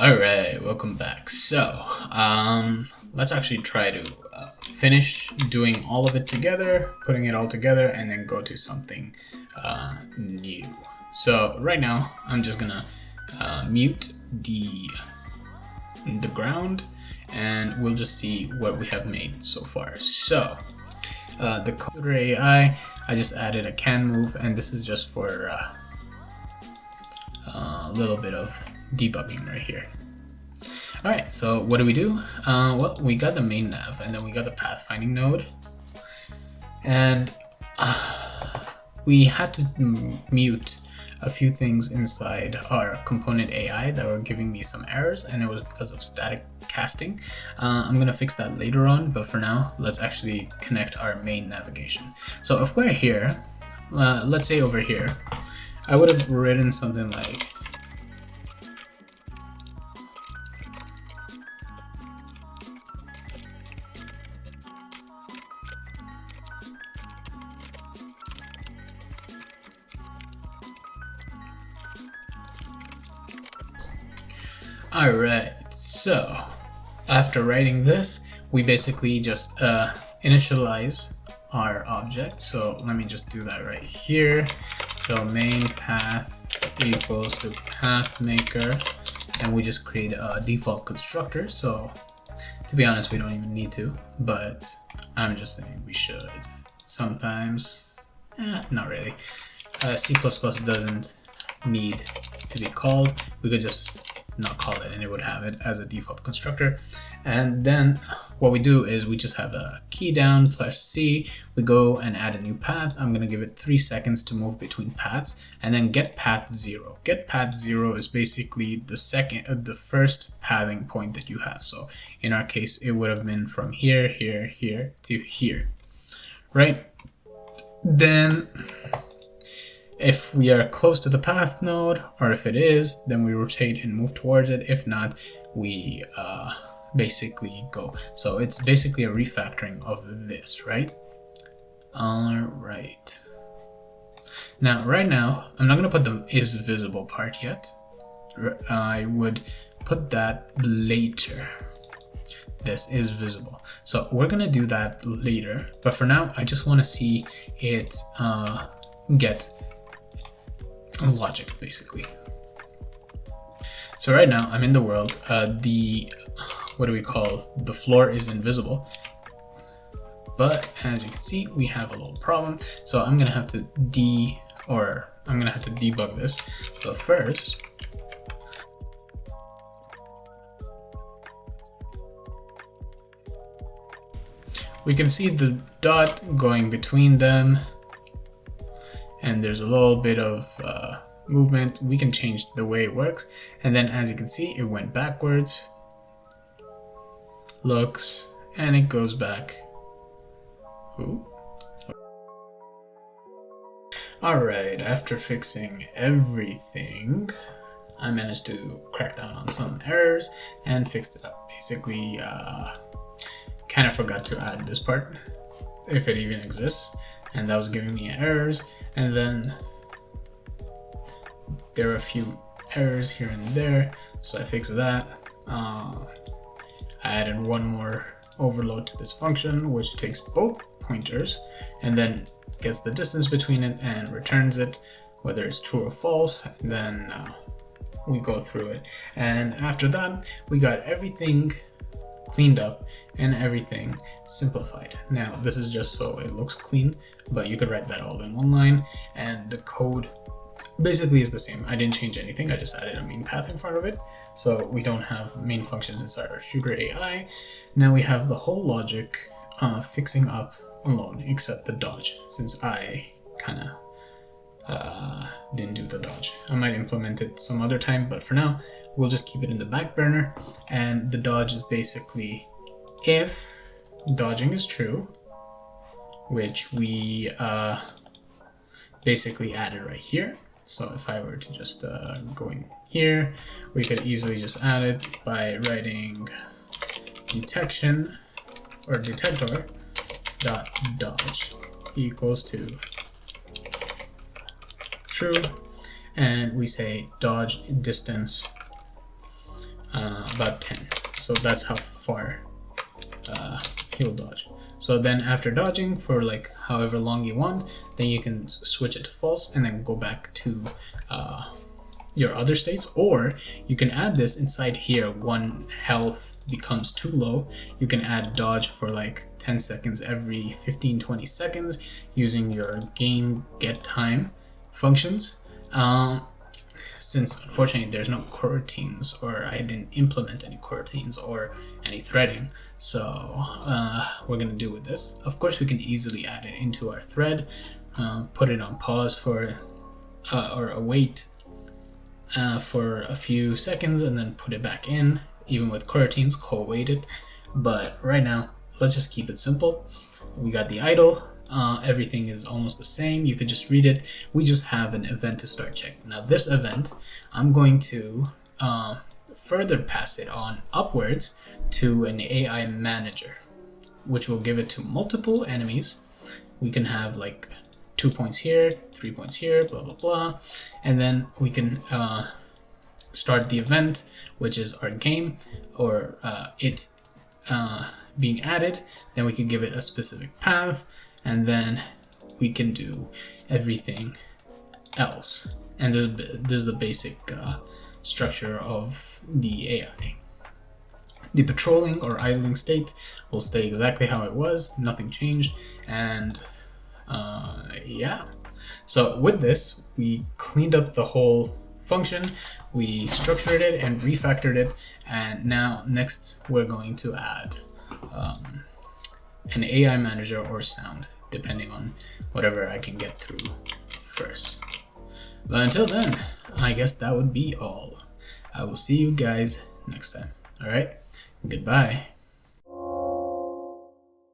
Alright, welcome back. So, let's actually try to finish doing all of it together, putting it all together, and then go to something new. So right now, I'm just gonna mute the ground, and we'll just see what we have made so far. So, the computer AI, I just added a can move, and this is just for a little bit of debugging right here. Alright, so what do we do? Well, we got the main nav, and then we got the pathfinding node, and we had to mute a few things inside our component AI that were giving me some errors, and it was because of static casting. I'm gonna fix that later on, but for now, let's actually connect our main navigation. So if we're here, let's say over here, I would have written something like Alright, so after writing this, we basically just initialize our object. So let me just do that right here. So main path equals to path maker, and we just create a default constructor. So to be honest, we don't even need to, but I'm just saying we should sometimes. Not really. C++ doesn't need to be called. We could just not call it, and it would have it as a default constructor. And then what we do is we just have a key down plus C. We go and add a new path. I'm gonna give it 3 seconds to move between paths, and then get path 0. Get path 0 is basically the first pathing point that you have. So in our case, it would have been from here, here, here to here, right? Then if we are close to the path node, or if it is, then we rotate and move towards it. If not, we basically go. So it's basically a refactoring of this, right? All right. Now, right now, I'm not gonna put the is visible part yet. I would put that later. This is visible. So we're gonna do that later. But for now, I just wanna see it get logic, basically. So right now I'm in the world. The floor is invisible, but as you can see, we have a little problem. So I'm gonna have to debug this. But first, we can see the dot going between them, and there's a little bit of movement. We can change the way it works, and then as you can see, it went backwards, looks, and it goes back. Ooh. Alright, after fixing everything, I managed to crack down on some errors and fixed it up. Basically, kind of forgot to add this part, if it even exists, and that was giving me errors. And then there are a few errors here and there, so I fixed that. I added one more overload to this function, which takes both pointers and then gets the distance between it and returns it, whether it's true or false. And then we go through it, and after that we got everything cleaned up and everything simplified. Now this is just so it looks clean, but you could write that all in one line, and the code basically is the same. I didn't change anything, I just added a main path in front of it, so we don't have main functions inside our shooter AI. Now we have the whole logic fixing up alone, except the dodge, since I kind of didn't do the dodge. I might implement it some other time, but for now we'll just keep it in the back burner. And the dodge is basically if dodging is true, which we basically added right here. So if I were to just go in here, we could easily just add it by writing detection or detector dot dodge equals to true, and we say dodge distance about 10. So that's how far he'll dodge. So then after dodging for like however long you want, then you can switch it to false and then go back to your other states, or you can add this inside here. One health becomes too low, you can add dodge for like 10 seconds every 15-20 seconds using your gain get time functions. Since unfortunately there's no coroutines, or I didn't implement any coroutines or any threading, so we're gonna do with this. Of course we can easily add it into our thread, put it on pause for or await for a few seconds and then put it back in. Even with coroutines, co-await it. But right now, let's just keep it simple. We got the idle. Everything is almost the same. You could just read it. We just have an event to start checking. Now this event, I'm going to further pass it on upwards to an AI manager, which will give it to multiple enemies. We can have like 2 points here, 3 points here, blah blah blah, and then we can start the event, which is our game, or it being added. Then we can give it a specific path, and then we can do everything else. And this is the basic structure of the AI. The patrolling or idling state will stay exactly how it was, nothing changed, and yeah. So with this, we cleaned up the whole function, we structured it and refactored it, and now next we're going to add an AI manager or sound, depending on whatever I can get through first. But until then, I guess that would be all. I will see you guys next time. Alright, goodbye.